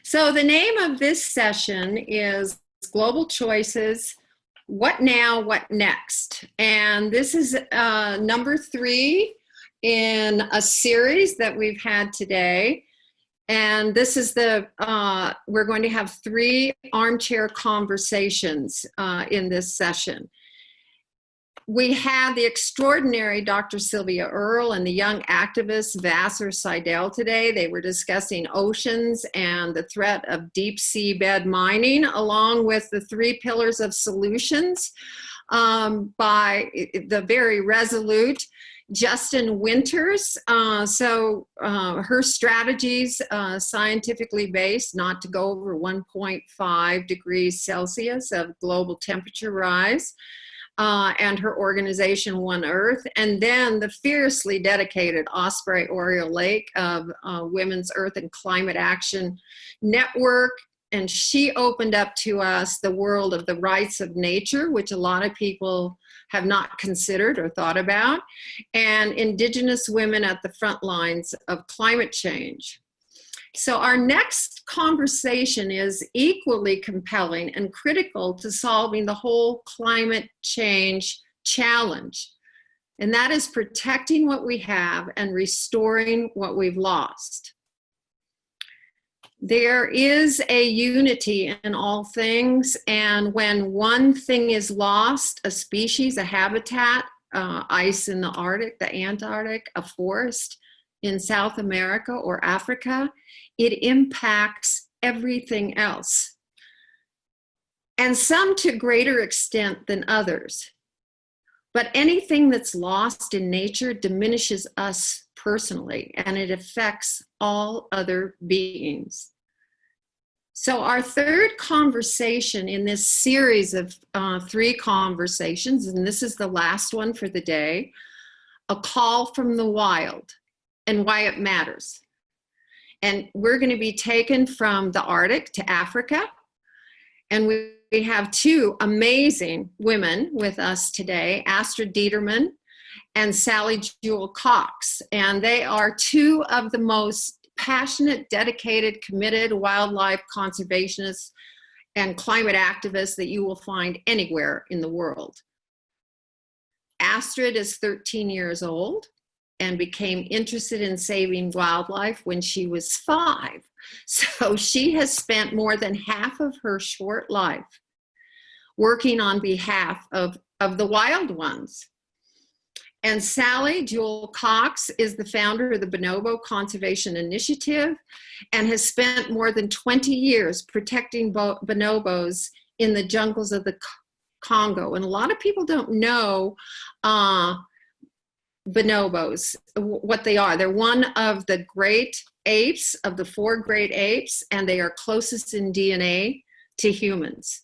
So the name of this session is Global Choices, What Now, What Next? And this is number 3 in a series that we've had today. And this is we're going to have 3 armchair conversations in this session. We had the extraordinary Dr. Sylvia Earle and the young activist Vassar Seidel today. They were discussing oceans and the threat of deep seabed mining, along with the 3 pillars of solutions by the very resolute Justin Winters. Her strategies, scientifically based, not to go over 1.5 degrees Celsius of global temperature rise. And her organization One Earth, and then the fiercely dedicated Osprey Oriole Lake of Women's Earth and Climate Action Network. And she opened up to us the world of the rights of nature, which a lot of people have not considered or thought about, and Indigenous women at the front lines of climate change. So our next conversation is equally compelling and critical to solving the whole climate change challenge. And that is protecting what we have and restoring what we've lost. There is a unity in all things, and when one thing is lost, a species, a habitat, ice in the Arctic, the Antarctic, a forest in South America or Africa, it impacts everything else, and some to greater extent than others. But anything that's lost in nature diminishes us personally, and it affects all other beings. So our third conversation in this series of 3 conversations, and this is the last one for the day, a call from the wild and why it matters. And we're going to be taken from the Arctic to Africa. And we have 2 amazing women with us today, Astrid and Sally Jewel Cox. And they are 2 of the most passionate, dedicated, committed wildlife conservationists and climate activists that you will find anywhere in the world. Astrid is 13 years old and became interested in saving wildlife when she was 5. So she has spent more than half of her short life working on behalf of the wild ones. And Sally Jewel Cox is the founder of the Bonobo Conservation Initiative and has spent more than 20 years protecting bonobos in the jungles of the Congo. And a lot of people don't know bonobos, what they are. They're one of the great apes, of the 4 great apes, and they are closest in DNA to humans.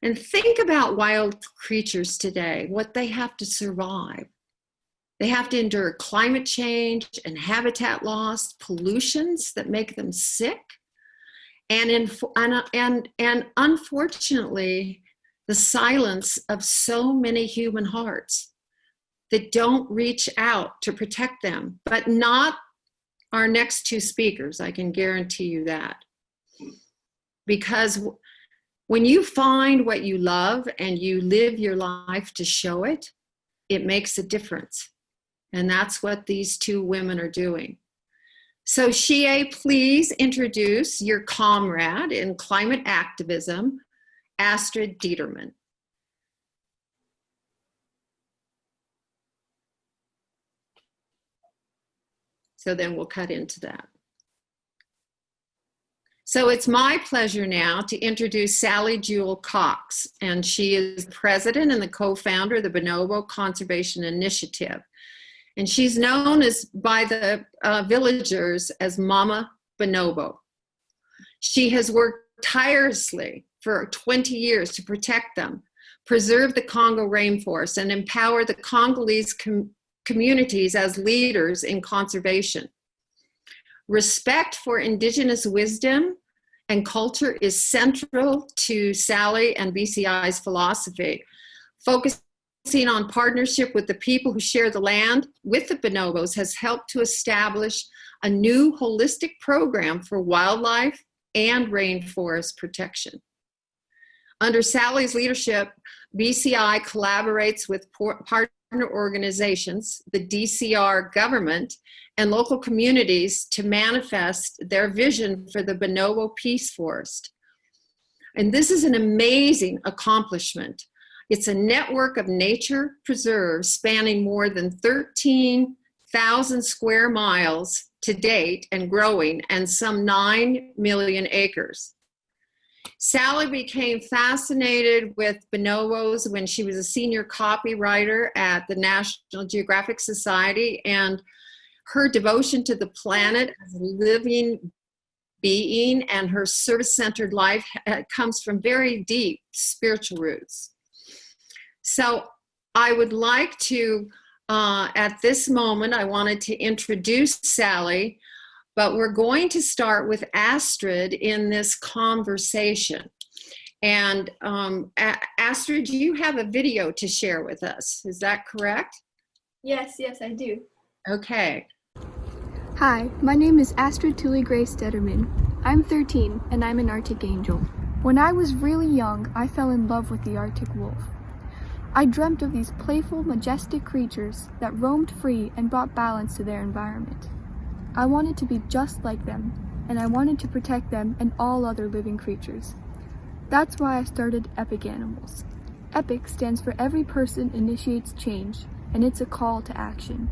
And think about wild creatures today, what they have to survive. They have to endure climate change and habitat loss, pollutions that make them sick, and unfortunately, the silence of so many human hearts that don't reach out to protect them, but not our next 2 speakers, I can guarantee you that. Because when you find what you love and you live your life to show it, it makes a difference. And that's what these 2 women are doing. So Shie, please introduce your comrade in climate activism, Astrid Dieterman. So then we'll cut into that. So it's my pleasure now to introduce Sally Jewel Cox, and she is president and the co-founder of the Bonobo Conservation Initiative. And she's known by the villagers as Mama Bonobo. She has worked tirelessly for 20 years to protect them, preserve the Congo rainforest, and empower the Congolese communities as leaders in conservation. Respect for Indigenous wisdom and culture is central to Sally and BCI's philosophy, focusing on partnership with the people who share the land with the bonobos has helped to establish a new holistic program for wildlife and rainforest protection. Under Sally's leadership, BCI collaborates with partner organizations, the DCR government, and local communities to manifest their vision for the bonobo peace forest. And this is an amazing accomplishment. It's a network of nature preserves spanning more than 13,000 square miles to date and growing, and some 9 million acres. Sally became fascinated with bonobos when she was a senior copywriter at the National Geographic Society, and her devotion to the planet as a living being and her service-centered life comes from very deep spiritual roots. So I would like to, at this moment, I wanted to introduce Sally, but we're going to start with Astrid in this conversation. And Astrid, you have a video to share with us. Is that correct? Yes, I do. Okay. Hi, my name is Astrid Tully Grace Detterman. I'm 13 and I'm an Arctic angel. When I was really young, I fell in love with the Arctic wolf. I dreamt of these playful, majestic creatures that roamed free and brought balance to their environment. I wanted to be just like them, and I wanted to protect them and all other living creatures. That's why I started EPIC Animals. EPIC stands for Every Person Initiates Change, and it's a call to action.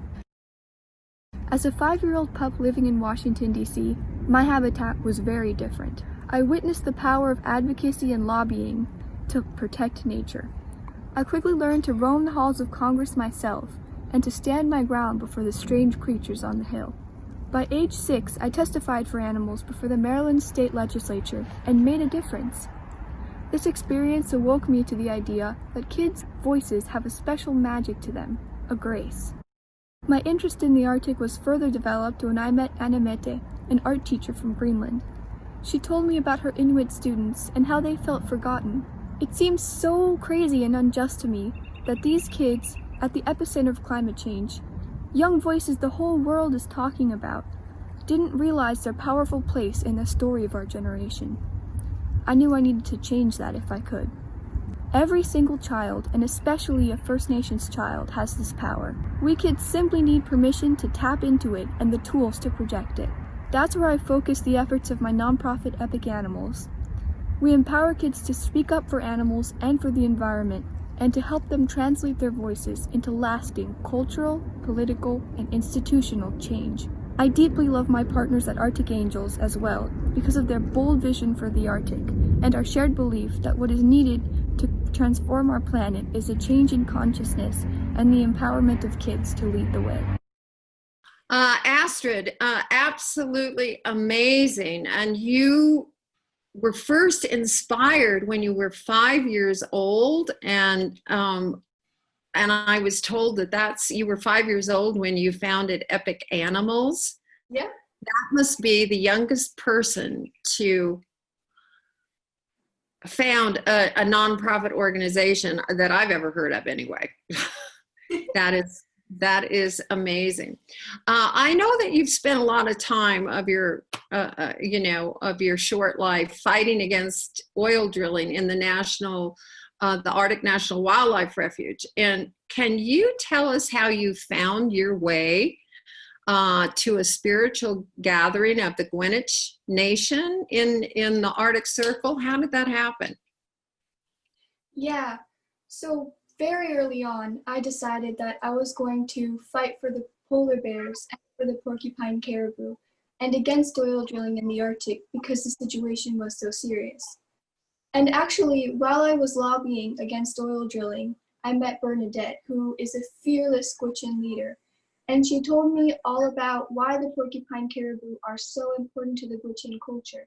As a 5-year-old pup living in Washington, D.C., my habitat was very different. I witnessed the power of advocacy and lobbying to protect nature. I quickly learned to roam the halls of Congress myself and to stand my ground before the strange creatures on the Hill. By age 6, I testified for animals before the Maryland State Legislature and made a difference. This experience awoke me to the idea that kids' voices have a special magic to them, a grace. My interest in the Arctic was further developed when I met Annemette, an art teacher from Greenland. She told me about her Inuit students and how they felt forgotten. It seems so crazy and unjust to me that these kids, at the epicenter of climate change, young voices the whole world is talking about, didn't realize their powerful place in the story of our generation. I knew I needed to change that if I could. Every single child, and especially a First Nations child, has this power. We kids simply need permission to tap into it and the tools to project it. That's where I focus the efforts of my nonprofit EPIC Animals. We empower kids to speak up for animals and for the environment, and to help them translate their voices into lasting cultural, political, and institutional change. I deeply love my partners at Arctic Angels as well, because of their bold vision for the Arctic, and our shared belief that what is needed to transform our planet is a change in consciousness and the empowerment of kids to lead the way. Astrid, absolutely amazing. And you were first inspired when you were 5 years old, and I was told that you were 5 years old when you founded EPIC Animals. Yeah. That must be the youngest person to found a nonprofit organization that I've ever heard of anyway. That is amazing. I know that you've spent a lot of time of your, of your short life fighting against oil drilling in the Arctic National Wildlife Refuge. And can you tell us how you found your way to a spiritual gathering of the Gwinnett Nation in the Arctic Circle? How did that happen? Yeah, so very early on, I decided that I was going to fight for the polar bears and for the porcupine caribou and against oil drilling in the Arctic because the situation was so serious. And actually, while I was lobbying against oil drilling, I met Bernadette, who is a fearless Gwich'in leader. And she told me all about why the porcupine caribou are so important to the Gwich'in culture.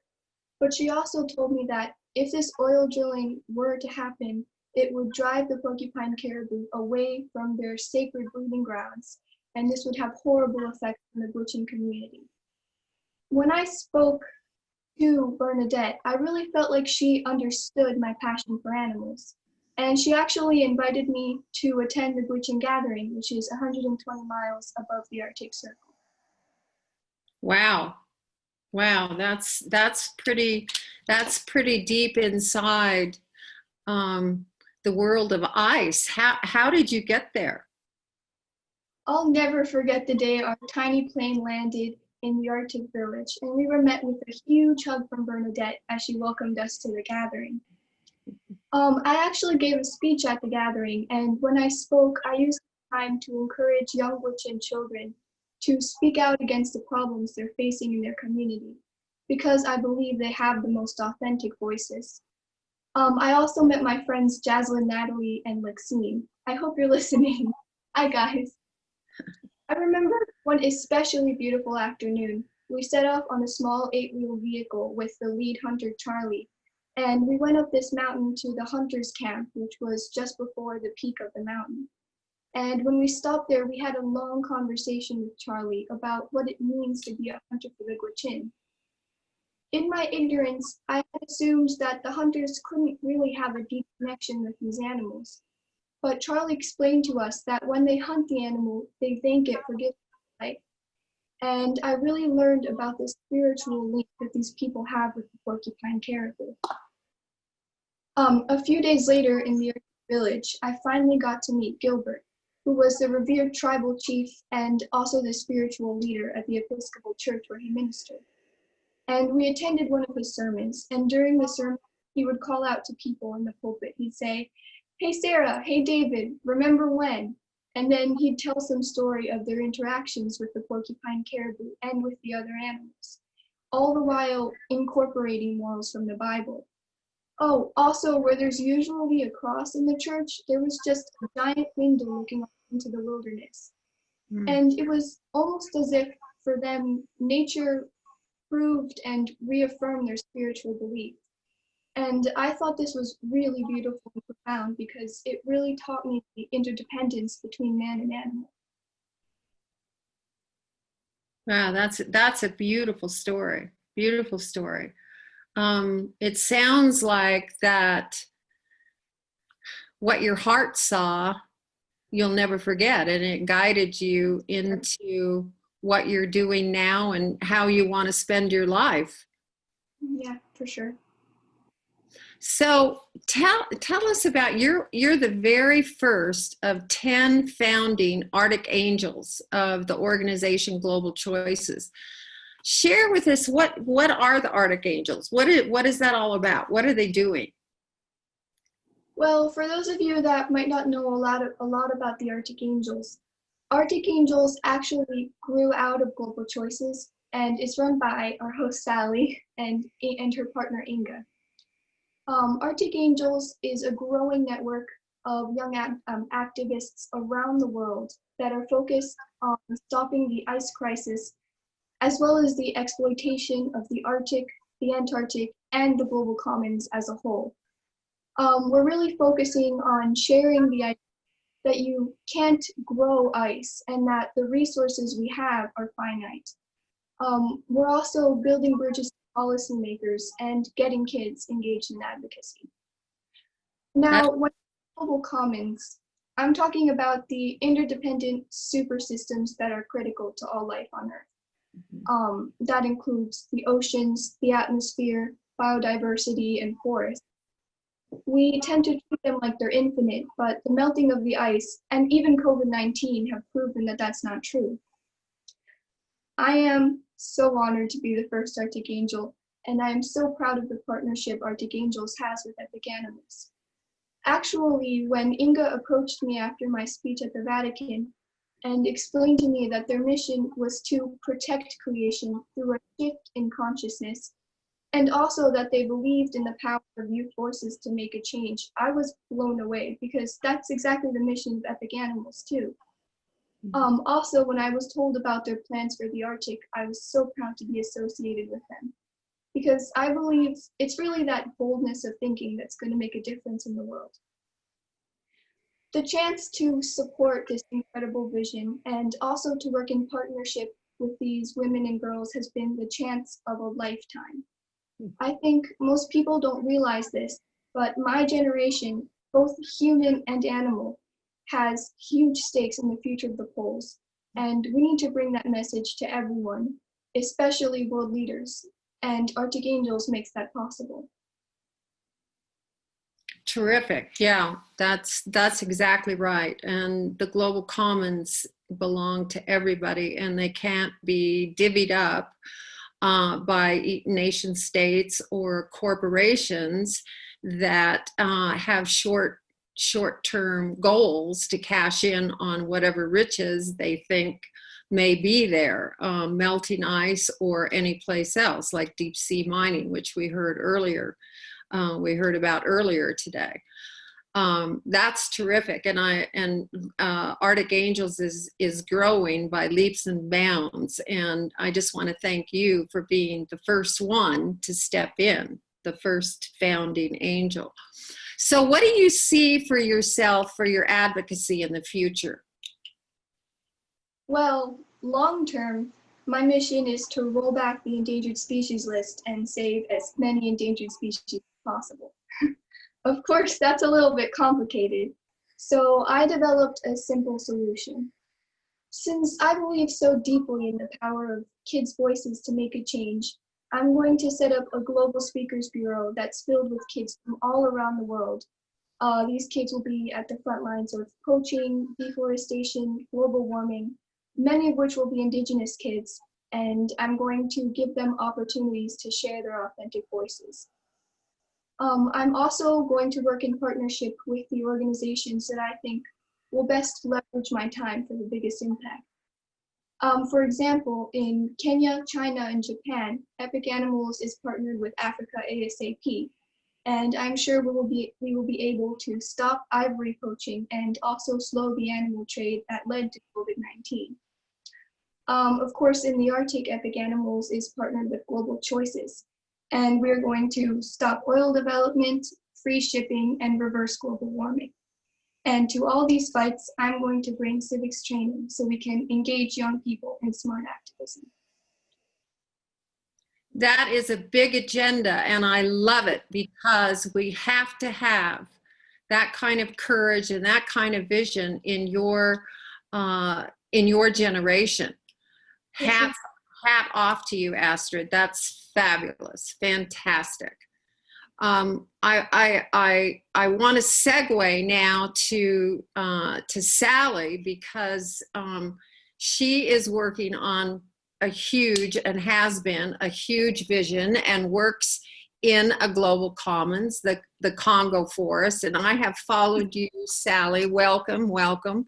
But she also told me that if this oil drilling were to happen, it would drive the porcupine caribou away from their sacred breeding grounds, and this would have horrible effects on the Gwich'in community. When I spoke to Bernadette, I really felt like she understood my passion for animals. And she actually invited me to attend the Gwich'in Gathering, which is 120 miles above the Arctic Circle. Wow. Wow, that's pretty deep inside the world of ice. How did you get there? I'll never forget the day our tiny plane landed in the Arctic village, and we were met with a huge hug from Bernadette as she welcomed us to the gathering. I actually gave a speech at the gathering, and when I spoke, I used the time to encourage young Gwich'in children to speak out against the problems they're facing in their community, because I believe they have the most authentic voices. I also met my friends Jaslyn, Natalie, and Lexine. I hope you're listening. Hi, guys. I remember one especially beautiful afternoon. We set off on a small 8-wheel vehicle with the lead hunter, Charlie, and we went up this mountain to the hunter's camp, which was just before the peak of the mountain. And when we stopped there, we had a long conversation with Charlie about what it means to be a hunter for the Gwich'in. In my ignorance, I had assumed that the hunters couldn't really have a deep connection with these animals. But Charlie explained to us that when they hunt the animal, they thank it for giving life. And I really learned about the spiritual link that these people have with the porcupine caribou. A few days later in the village, I finally got to meet Gilbert, who was the revered tribal chief and also the spiritual leader at the Episcopal Church where he ministered. And we attended one of his sermons, and during the sermon, he would call out to people in the pulpit. He'd say, "Hey Sarah, hey David, remember when?" And then he'd tell some story of their interactions with the porcupine caribou and with the other animals, all the while incorporating morals from the Bible. Oh, also, where there's usually a cross in the church, there was just a giant window looking off into the wilderness. And it was almost as if, for them, nature proved and reaffirmed their spiritual belief. And I thought this was really beautiful and profound because it really taught me the interdependence between man and animal. Wow, that's a beautiful story. Beautiful story. It sounds like that what your heart saw, you'll never forget, and it guided you into what you're doing now and how you want to spend your life. Yeah, for sure. So tell us about you're the very first of 10 founding Arctic Angels of the organization Global Choices. Share with us what are the Arctic Angels? What is that all about? What are they doing? Well, for those of you that might not know a lot about the Arctic Angels actually grew out of Global Choices, and it's run by our host Sally and her partner Inga. Arctic Angels is a growing network of young activists around the world that are focused on stopping the ice crisis, as well as the exploitation of the Arctic, the Antarctic, and the global commons as a whole. We're really focusing on sharing the idea that you can't grow ice and that the resources we have are finite. We're also building bridges to policymakers and getting kids engaged in advocacy. Now, when global commons, I'm talking about the interdependent super systems that are critical to all life on Earth. That includes the oceans, the atmosphere, biodiversity, and forests. We tend to treat them like they're infinite, but the melting of the ice and even COVID-19 have proven that that's not true. I am so honored to be the first Arctic Angel, and I am so proud of the partnership Arctic Angels has with Epic Animals. Actually, when Inga approached me after my speech at the Vatican and explained to me that their mission was to protect creation through a shift in consciousness, and also that they believed in the power of youth forces to make a change, I was blown away because that's exactly the mission of Epic Animals too. Also, when I was told about their plans for the Arctic, I was so proud to be associated with them because I believe it's really that boldness of thinking that's going to make a difference in the world. The chance to support this incredible vision and also to work in partnership with these women and girls has been the chance of a lifetime. I think most people don't realize this, but my generation both human and animal, has huge stakes in the future of the poles. And we need to bring that message to everyone, especially world leaders. And Arctic Angels makes that possible. Terrific. Yeah, that's exactly right. And the global commons belong to everybody, and they can't be divvied up by nation states or corporations that have short-term goals to cash in on whatever riches they think may be there, melting ice or any place else, like deep sea mining, which we heard earlier. We heard about earlier today. That's terrific, and Arctic Angels is growing by leaps and bounds. And I just want to thank you for being the first one to step in, the first founding angel. So, what do you see for yourself for your advocacy in the future? Well, long term, my mission is to roll back the endangered species list and save as many endangered species as possible. Of course, that's a little bit complicated, so I developed a simple solution. Since I believe so deeply in the power of kids' voices to make a change, I'm going to set up a global speakers bureau that's filled with kids from all around the world. These kids will be at the front lines of poaching, deforestation, global warming, many of which will be indigenous kids, and I'm going to give them opportunities to share their authentic voices. I'm also going to work in partnership with the organizations that I think will best leverage my time for the biggest impact. For example, in Kenya, China, and Japan, Epic Animals is partnered with Africa ASAP, and I'm sure we will be able to stop ivory poaching and also slow the animal trade that led to COVID-19. Of course, in the Arctic, Epic Animals is partnered with Global Choices, and we're going to stop oil development, free shipping, and reverse global warming. And to all these fights, I'm going to bring civics training so we can engage young people in smart activism. That is a big agenda, and I love it because we have to have that kind of courage and that kind of vision in your generation. Hat off to you, Astrid. That's fabulous, fantastic. I want to segue now to Sally, because she is working on a huge, and has been a huge vision, and works in a global commons, the Congo forest. And I have followed you, Sally. Welcome, welcome.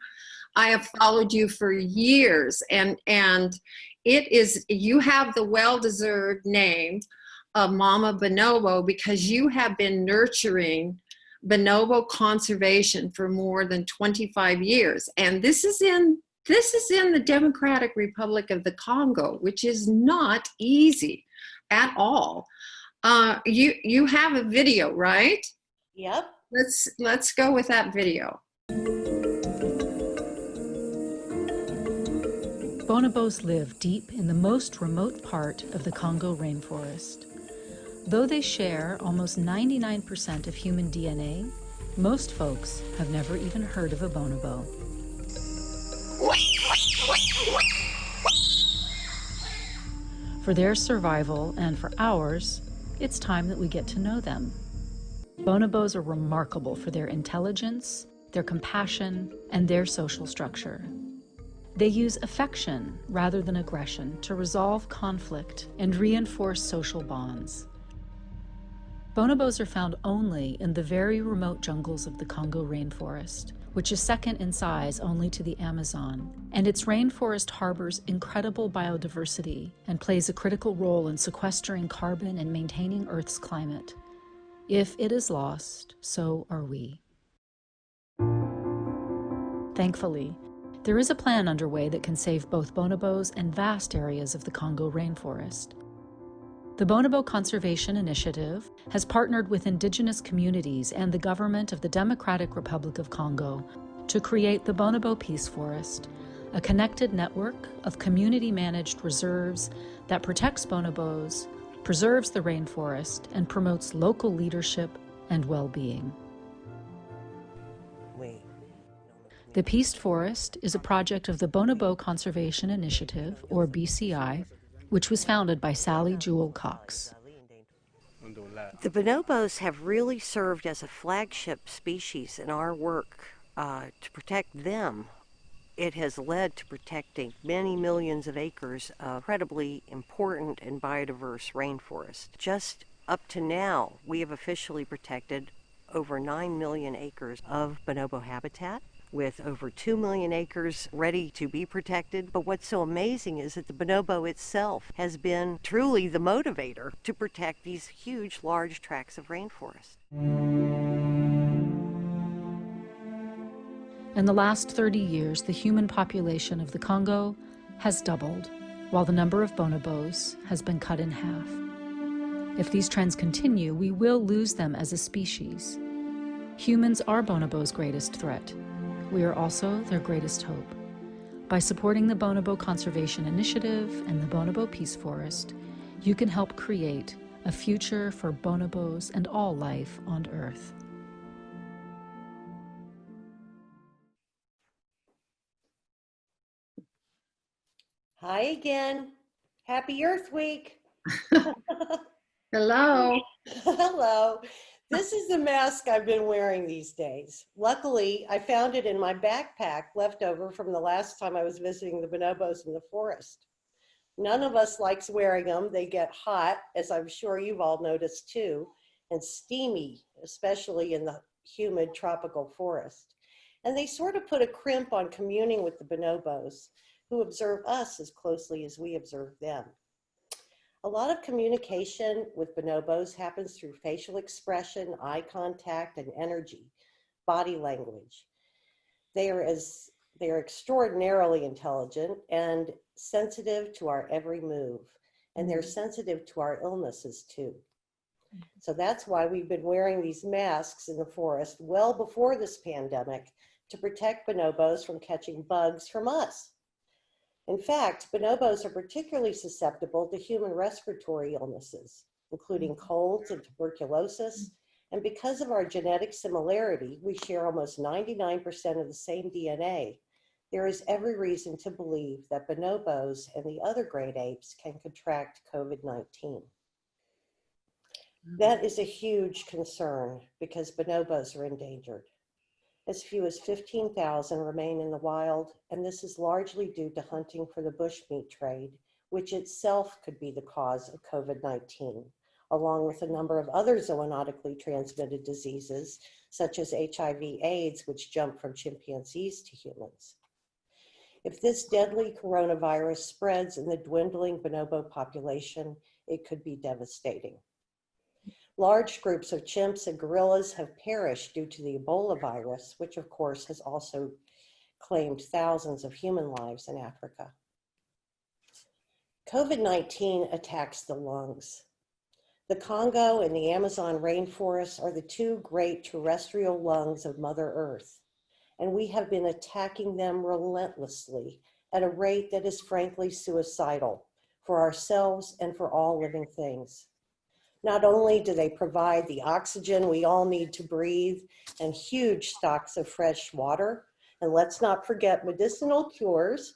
I have followed you for years, and you have the well-deserved name of Mama Bonobo, because you have been nurturing bonobo conservation for more than 25 years. And this is in the Democratic Republic of the Congo, which is not easy at all. You have a video, right? Yep. Let's go with that video. Bonobos live deep in the most remote part of the Congo rainforest. Though they share almost 99% of human DNA, most folks have never even heard of a bonobo. For their survival and for ours, it's time that we get to know them. Bonobos are remarkable for their intelligence, their compassion, and their social structure. They use affection rather than aggression to resolve conflict and reinforce social bonds. Bonobos are found only in the very remote jungles of the Congo rainforest, which is second in size only to the Amazon, and its rainforest harbors incredible biodiversity and plays a critical role in sequestering carbon and maintaining Earth's climate. If it is lost, so are we. Thankfully, there is a plan underway that can save both bonobos and vast areas of the Congo rainforest. The Bonobo Conservation Initiative has partnered with indigenous communities and the government of the Democratic Republic of Congo to create the Bonobo Peace Forest, a connected network of community-managed reserves that protects bonobos, preserves the rainforest, and promotes local leadership and well-being. The Peace Forest is a project of the Bonobo Conservation Initiative, or BCI, which was founded by Sally Jewell Cox. The bonobos have really served as a flagship species in our work to protect them. It has led to protecting many millions of acres of incredibly important and biodiverse rainforest. Just up to now, we have officially protected over 9 million acres of bonobo habitat, with over 2 million acres ready to be protected. But what's so amazing is that the bonobo itself has been truly the motivator to protect these huge, large tracts of rainforest. In the last 30 years, the human population of the Congo has doubled, while the number of bonobos has been cut in half. If these trends continue, we will lose them as a species. Humans are bonobos' greatest threat. We are also their greatest hope. By supporting the Bonobo Conservation Initiative and the Bonobo Peace Forest, you can help create a future for bonobos and all life on Earth. Hi again. Happy Earth Week. Hello. Hello. This is the mask I've been wearing these days. Luckily, I found it in my backpack left over from the last time I was visiting the bonobos in the forest. None of us likes wearing them. They get hot, as I'm sure you've all noticed too, and steamy, especially in the humid tropical forest. And they sort of put a crimp on communing with the bonobos, who observe us as closely as we observe them. A lot of communication with bonobos happens through facial expression, eye contact, and energy, body language. They are extraordinarily intelligent and sensitive to our every move, and they're sensitive to our illnesses too. So that's why we've been wearing these masks in the forest well before this pandemic to protect bonobos from catching bugs from us. In fact, bonobos are particularly susceptible to human respiratory illnesses, including colds and tuberculosis. And because of our genetic similarity, we share almost 99% of the same DNA. There is every reason to believe that bonobos and the other great apes can contract COVID-19. That is a huge concern because bonobos are endangered. As few as 15,000 remain in the wild, and this is largely due to hunting for the bushmeat trade, which itself could be the cause of COVID-19, along with a number of other zoonotically transmitted diseases, such as HIV/AIDS, which jump from chimpanzees to humans. If this deadly coronavirus spreads in the dwindling bonobo population, it could be devastating. Large groups of chimps and gorillas have perished due to the Ebola virus, which of course has also claimed thousands of human lives in Africa. COVID-19 attacks the lungs. The Congo and the Amazon rainforests are the two great terrestrial lungs of Mother Earth, and we have been attacking them relentlessly at a rate that is frankly suicidal for ourselves and for all living things. Not only do they provide the oxygen we all need to breathe and huge stocks of fresh water, and let's not forget medicinal cures,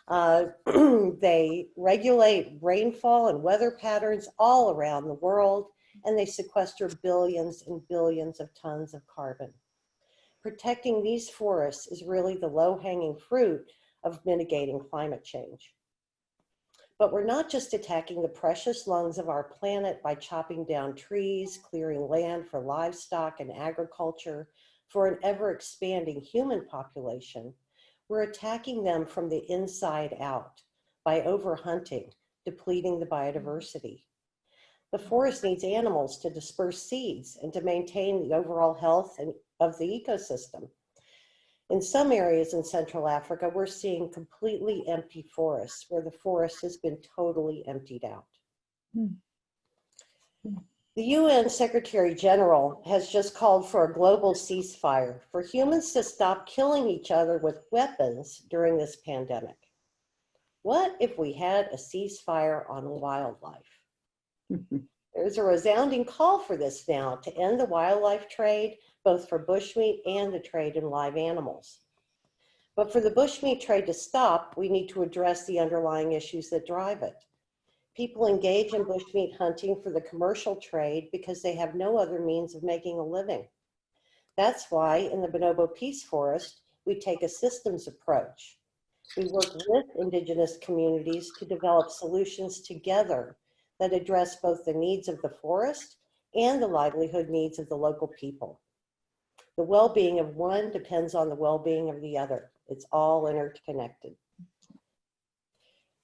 they regulate rainfall and weather patterns all around the world, and they sequester billions and billions of tons of carbon. Protecting these forests is really the low-hanging fruit of mitigating climate change. But we're not just attacking the precious lungs of our planet by chopping down trees, clearing land for livestock and agriculture for an ever-expanding human population. We're attacking them from the inside out by overhunting, depleting the biodiversity. The forest needs animals to disperse seeds and to maintain the overall health of the ecosystem. In some areas in Central Africa, we're seeing completely empty forests where the forest has been totally emptied out. The UN Secretary General has just called for a global ceasefire for humans to stop killing each other with weapons during this pandemic. What if we had a ceasefire on wildlife? There's a resounding call for this now to end the wildlife trade, both for bushmeat and the trade in live animals. But for the bushmeat trade to stop, we need to address the underlying issues that drive it. People engage in bushmeat hunting for the commercial trade because they have no other means of making a living. That's why in the Bonobo Peace Forest, we take a systems approach. We work with Indigenous communities to develop solutions together that address both the needs of the forest and the livelihood needs of the local people. The well-being of one depends on the well-being of the other. It's all interconnected.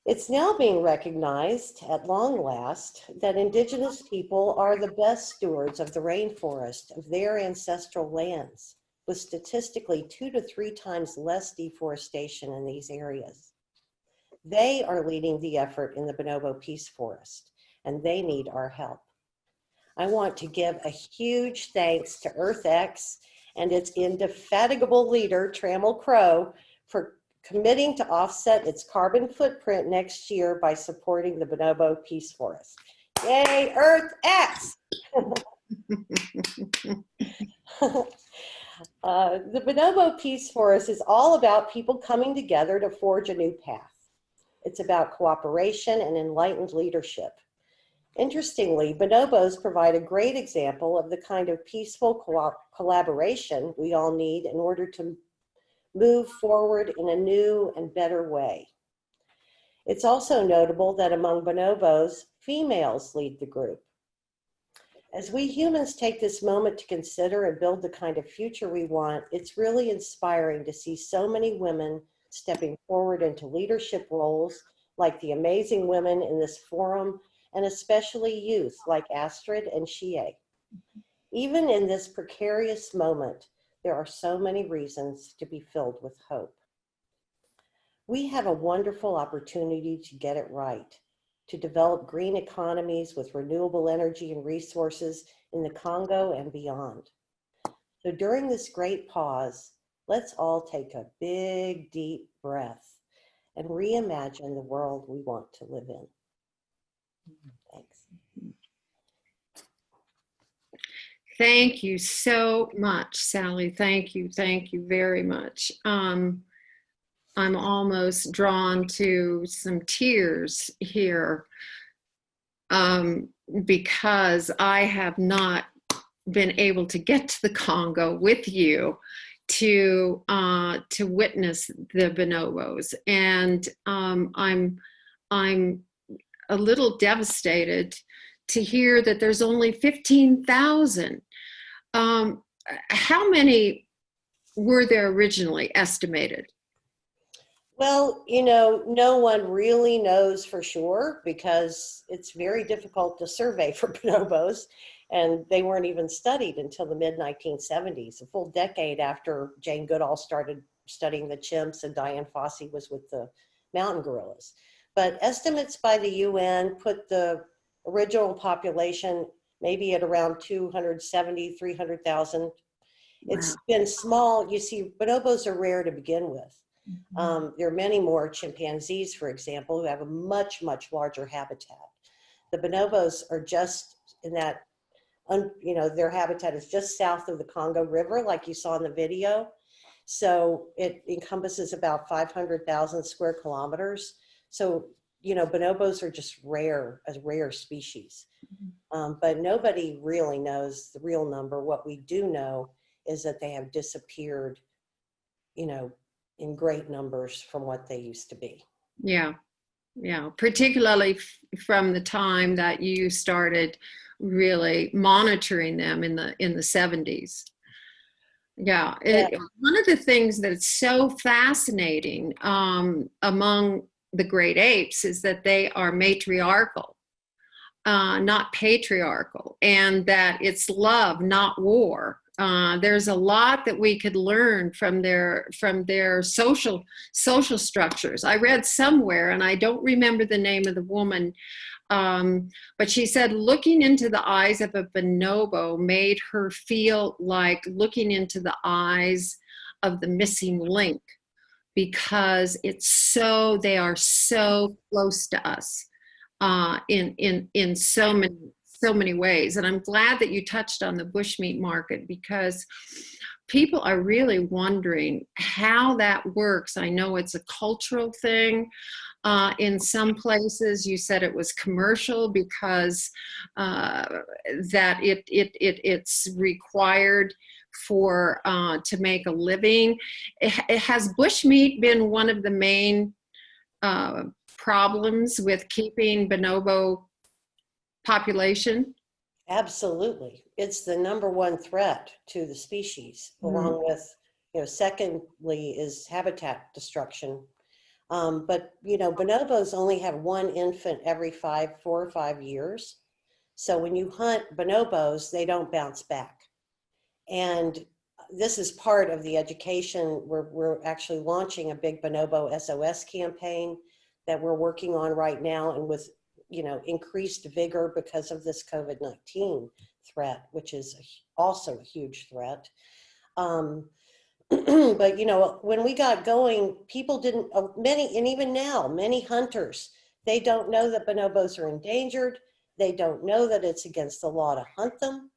It's now being recognized at long last that Indigenous people are the best stewards of the rainforest, of their ancestral lands, with statistically 2 to 3 times less deforestation in these areas. They are leading the effort in the Bonobo Peace Forest, and they need our help. I want to give a huge thanks to EarthX and its indefatigable leader, Trammell Crow, for committing to offset its carbon footprint next year by supporting the Bonobo Peace Forest. Yay, EarthX! The Bonobo Peace Forest is all about people coming together to forge a new path. It's about cooperation and enlightened leadership. Interestingly, bonobos provide a great example of the kind of peaceful collaboration we all need in order to move forward in a new and better way. It's also notable that among bonobos, females lead the group. As we humans take this moment to consider and build the kind of future we want, it's really inspiring to see so many women stepping forward into leadership roles like the amazing women in this forum, and especially youth like Astrid and Shie. Even in this precarious moment, there are so many reasons to be filled with hope. We have a wonderful opportunity to get it right, to develop green economies with renewable energy and resources in the Congo and beyond. So during this great pause, let's all take a big, deep breath and reimagine the world we want to live in. Thanks. Thank you so much, Sally. Thank you very much. I'm almost drawn to some tears here because I have not been able to get to the Congo with you to witness the bonobos, and I'm a little devastated to hear that there's only 15,000. How many were there originally estimated? Well, you know, no one really knows for sure because it's very difficult to survey for bonobos, and they weren't even studied until the mid-1970s, a full decade after Jane Goodall started studying the chimps and Diane Fossey was with the mountain gorillas. But estimates by the UN put the original population maybe at around 270, 300,000. Wow. It's been small. You see, bonobos are rare to begin with. There are many more chimpanzees, for example, who have a much, much larger habitat. The bonobos are just in that, you know, their habitat is just south of the Congo River, like you saw in the video. So it encompasses about 500,000 square kilometers. So, you know, bonobos are just rare, a rare species. But nobody really knows the real number. What we do know is that they have disappeared, you know, in great numbers from what they used to be. Yeah, particularly from the time that you started really monitoring them in the 70s. Yeah. One of the things that's so fascinating among the great apes is that they are matriarchal, not patriarchal, and that it's love, not war. There's a lot that we could learn from their social structures. I read somewhere, and I don't remember the name of the woman, but she said looking into the eyes of a bonobo made her feel like looking into the eyes of the missing link, because they are so close to us in so many ways. And I'm glad that you touched on the bushmeat market, because people are really wondering how that works. I know it's a cultural thing. In some places, you said it was commercial because that it's required for to make a living. Has bushmeat been one of the main problems with keeping bonobo population? Absolutely. It's the number one threat to the species, along with, secondly is habitat destruction. But, bonobos only have one infant every 4 or 5 years. So when you hunt bonobos, they don't bounce back. And this is part of the education. We're actually launching a big bonobo SOS campaign that we're working on right now, and with increased vigor because of this COVID-19 threat, which is also a huge threat. But when we got going, people didn't, many, and even now, many hunters, they don't know that bonobos are endangered. They don't know that it's against the law to hunt them.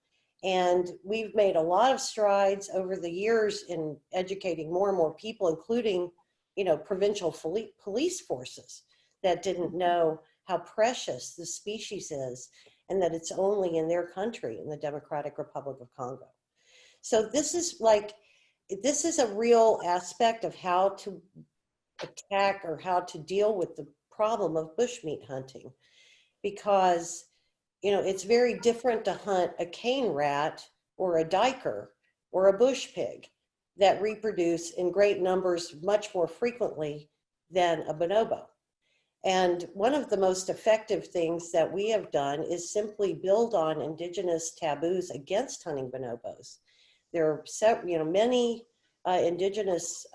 And we've made a lot of strides over the years in educating more and more people, including, provincial police forces that didn't know how precious the species is, and that it's only in their country, in the Democratic Republic of Congo. So this is a real aspect of how to attack or how to deal with the problem of bushmeat hunting, because it's very different to hunt a cane rat or a diker or a bush pig that reproduce in great numbers much more frequently than a bonobo. And one of the most effective things that we have done is simply build on indigenous taboos against hunting bonobos. There are many indigenous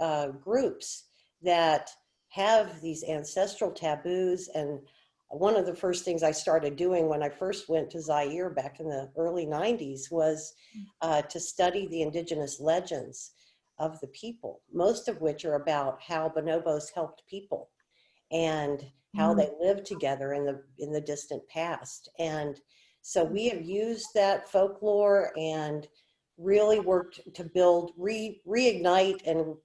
groups that have these ancestral taboos. And one of the first things I started doing when I first went to Zaire back in the early 90s was to study the indigenous legends of the people, most of which are about how bonobos helped people and how they lived together in the distant past. And so we have used that folklore and really worked to build, reignite and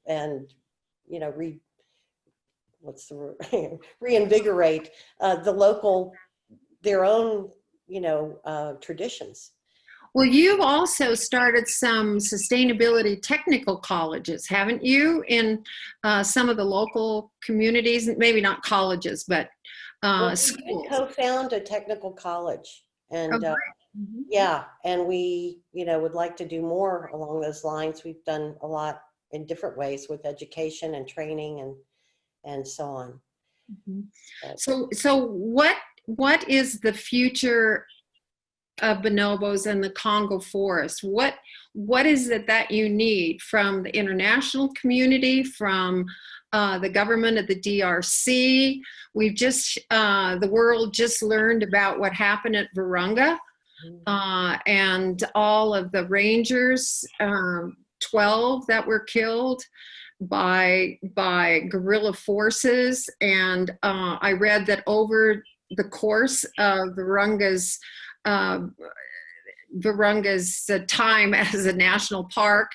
reinvigorate the local, their own, traditions. Well, you've also started some sustainability technical colleges, haven't you, in some of the local communities? Maybe not colleges, but schools. We co-found a technical college, and yeah, and we, would like to do more along those lines. We've done a lot in different ways with education and training and so on. So what is the future of bonobos and the Congo forest? What is it that you need from the international community, from the government of the DRC? We've just, the world just learned about what happened at Virunga, and all of the rangers, 12 that were killed by guerrilla forces. And I read that over the course of Virunga's time as a national park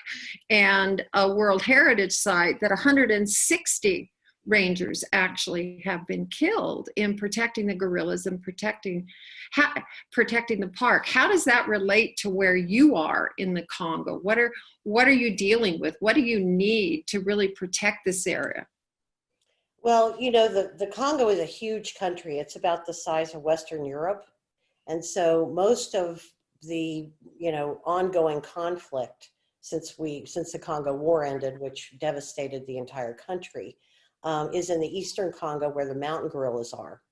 and a World Heritage Site, that 160 rangers actually have been killed in protecting the gorillas and protecting the park. How does that relate to where you are in the Congo? What are you dealing with? What do you need to really protect this area? Well, the Congo is a huge country. It's about the size of Western Europe. And so most of the, ongoing conflict since the Congo War ended, which devastated the entire country, is in the Eastern Congo, where the mountain gorillas are.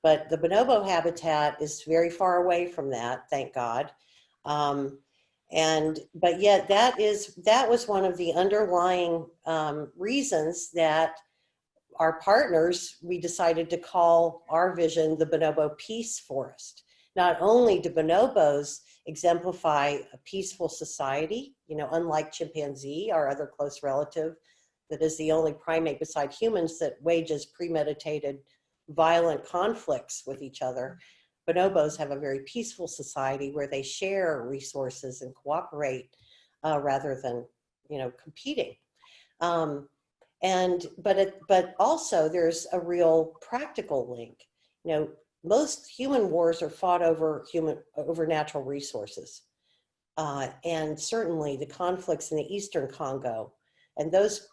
But the bonobo habitat is very far away from that, thank God. But yet that was one of the underlying reasons that our partners, we decided to call our vision the Bonobo Peace Forest. Not only do bonobos exemplify a peaceful society, unlike chimpanzee, our other close relative, that is the only primate beside humans that wages premeditated violent conflicts with each other. Bonobos have a very peaceful society where they share resources and cooperate rather than competing. But also there's a real practical link. Most human wars are fought over natural resources. And certainly the conflicts in the Eastern Congo, and those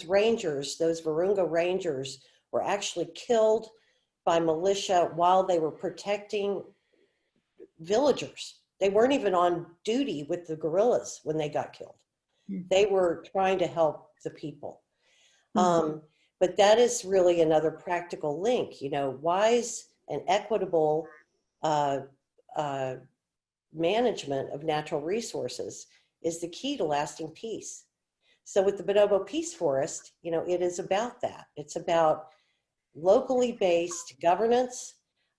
rangers, those Virunga rangers, were actually killed by militia while they were protecting villagers. They weren't even on duty with the guerrillas when they got killed. They were trying to help the people. But that is really another practical link. Wise and equitable management of natural resources is the key to lasting peace. So with the Bonobo Peace Forest, it is about that. It's about locally based governance,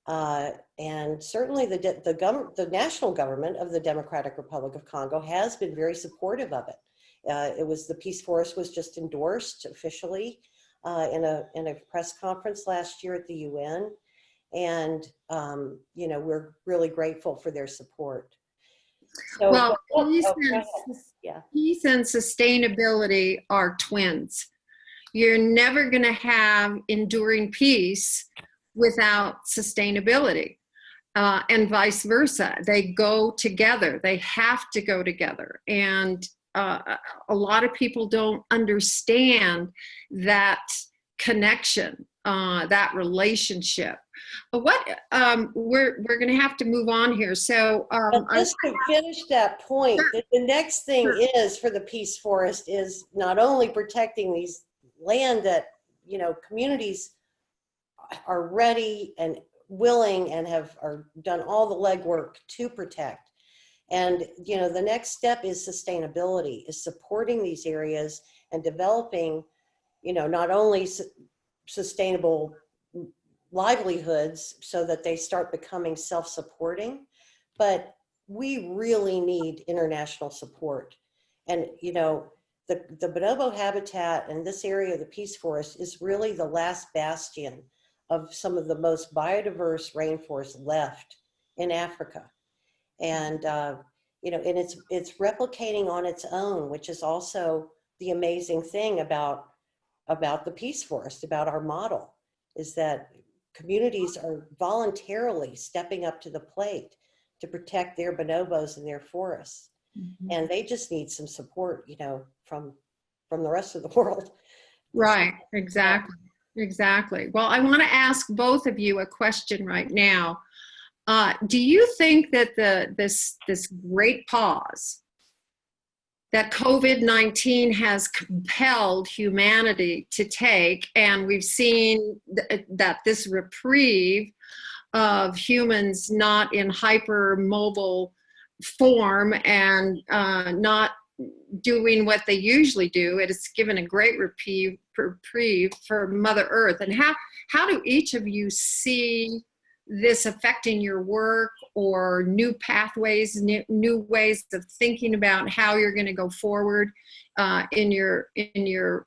and certainly the national government of the Democratic Republic of Congo has been very supportive of it. The Peace Forest was just endorsed officially in a press conference last year at the UN, and we're really grateful for their support. So, well, peace and sustainability are twins. You're never going to have enduring peace without sustainability, and vice versa. They go together. They have to go together. And a lot of people don't understand that connection, that relationship. But we're going to have to move on here. So just to finish that point, the next thing is for the Peace Forest is not only protecting these land that communities are ready and willing and have done all the legwork to protect. And the next step is sustainability, is supporting these areas and developing not only sustainable livelihoods so that they start becoming self-supporting, but we really need international support. And the bonobo habitat in this area of the Peace Forest is really the last bastion of some of the most biodiverse rainforest left in Africa. And and it's replicating on its own, which is also the amazing thing about the Peace Forest, about our model, is that communities are voluntarily stepping up to the plate to protect their bonobos and their forests. And they just need some support, from the rest of the world. Right, exactly. Well, I want to ask both of you a question right now. Do you think that this great pause that COVID-19 has compelled humanity to take, and we've seen that this reprieve of humans not in hypermobile form and not doing what they usually do, it has given a great reprieve for Mother Earth. And how do each of you see this affecting your work, or new pathways, new ways of thinking about how you're going to go forward in your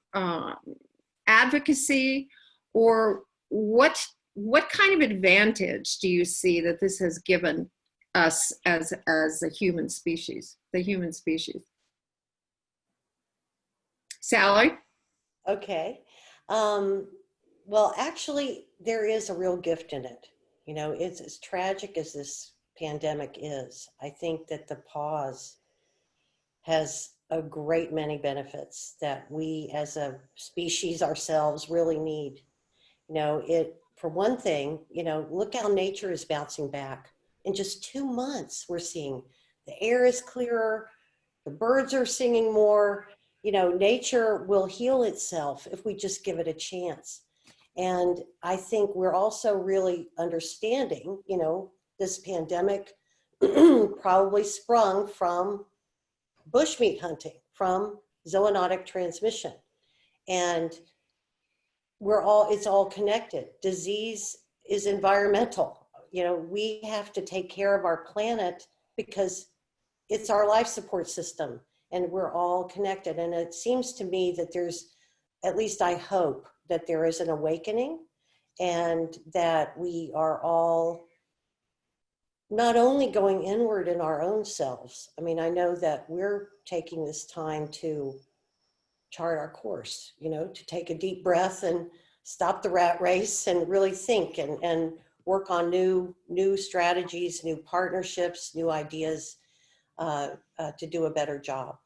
advocacy? Or what kind of advantage do you see that this has given us as a human species, the human species? Sally? Okay. Well, actually, there is a real gift in it. It's as tragic as this pandemic is. I think that the pause has a great many benefits that we as a species ourselves really need. For one thing, look how nature is bouncing back. In just 2 months, we're seeing the air is clearer, the birds are singing more. Nature will heal itself if we just give it a chance. And I think we're also really understanding, this pandemic probably sprung from bushmeat hunting, from zoonotic transmission. And it's all connected. Disease is environmental. We have to take care of our planet because it's our life support system, and we're all connected. And it seems to me that there's, at least I hope, that there is an awakening, and that we are all not only going inward in our own selves. I mean, I know that we're taking this time to chart our course, you know, to take a deep breath and stop the rat race and really think and work on new strategies, new partnerships, new ideas to do a better job.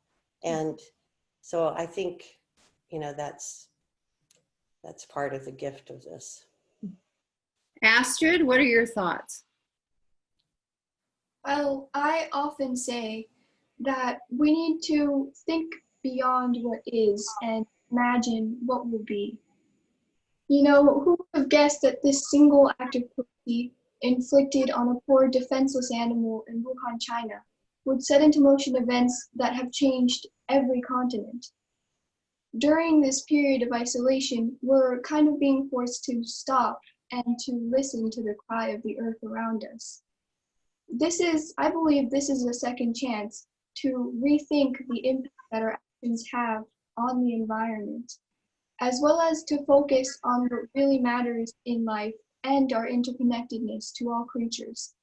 And so I think, you know, that's part of the gift of this. Astrid, what are your thoughts? Well, I often say that we need to think beyond what is and imagine what will be. You know, who would have guessed that this single act of cruelty inflicted on a poor defenseless animal in Wuhan, China, would set into motion events that have changed every continent. During this period of isolation, we're kind of being forced to stop and to listen to the cry of the earth around us. I believe this is a second chance to rethink the impact that our actions have on the environment, as well as to focus on what really matters in life and our interconnectedness to all creatures.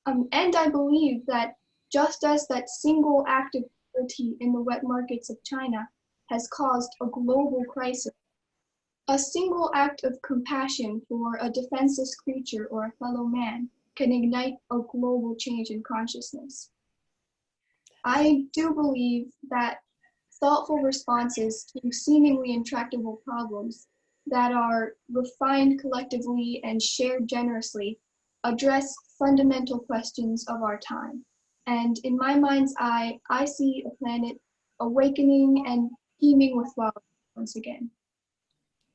And I believe that just as that single act of cruelty in the wet markets of China has caused a global crisis, a single act of compassion for a defenseless creature or a fellow man can ignite a global change in consciousness. I do believe that thoughtful responses to seemingly intractable problems that are refined collectively and shared generously address fundamental questions of our time. And in my mind's eye, I see a planet awakening and teeming with love once again.